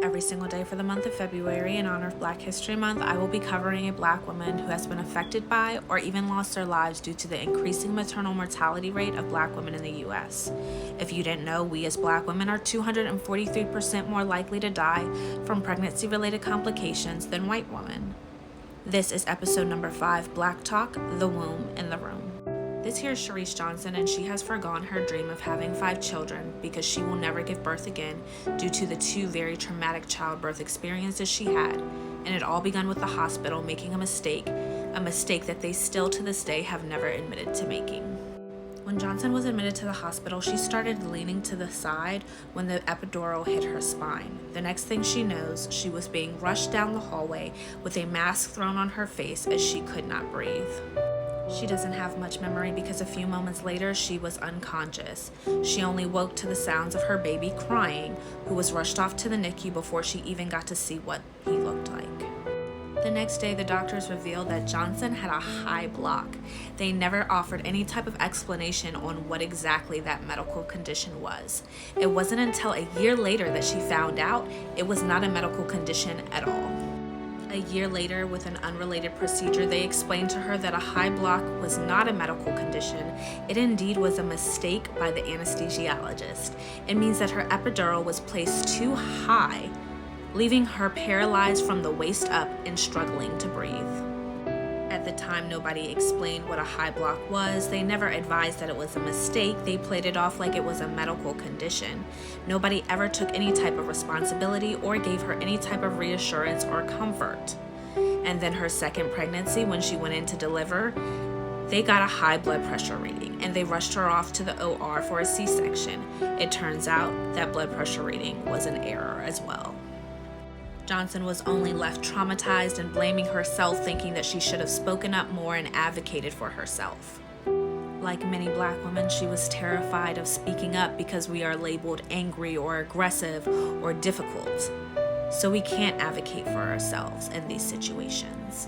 Every single day for the month of February, in honor of Black History Month, I will be covering a Black woman who has been affected by or even lost their lives due to the increasing maternal mortality rate of Black women in the U.S. If you didn't know, we as Black women are 243% more likely to die from pregnancy-related complications than white women. This is episode number 5, Black Talk, the Womb, and the Room. This here is Charisse Johnson, and she has forgone her dream of having 5 children because she will never give birth again due to the 2 very traumatic childbirth experiences she had, and it all begun with the hospital making a mistake that they still to this day have never admitted to making. When Johnson was admitted to the hospital, she started leaning to the side when the epidural hit her spine. The next thing she knows, she was being rushed down the hallway with a mask thrown on her face as she could not breathe. She doesn't have much memory because a few moments later she was unconscious. She only woke to the sounds of her baby crying, who was rushed off to the NICU before she even got to see what he looked like. The next day, the doctors revealed that Johnson had a high block. They never offered any type of explanation on what exactly that medical condition was. It wasn't until a year later that she found out it was not a medical condition at all. A year later, with an unrelated procedure, they explained to her that a high block was not a medical condition. It indeed was a mistake by the anesthesiologist. It means that her epidural was placed too high, leaving her paralyzed from the waist up and struggling to breathe. At the time, nobody explained what a high block was. They never advised that it was a mistake. They played it off like it was a medical condition. Nobody ever took any type of responsibility or gave her any type of reassurance or comfort. And then her second pregnancy, when she went in to deliver, they got a high blood pressure reading and they rushed her off to the OR for a C-section. It turns out that blood pressure reading was an error as well. Johnson was only left traumatized and blaming herself, thinking that she should have spoken up more and advocated for herself. Like many Black women, she was terrified of speaking up because we are labeled angry or aggressive or difficult. So we can't advocate for ourselves in these situations.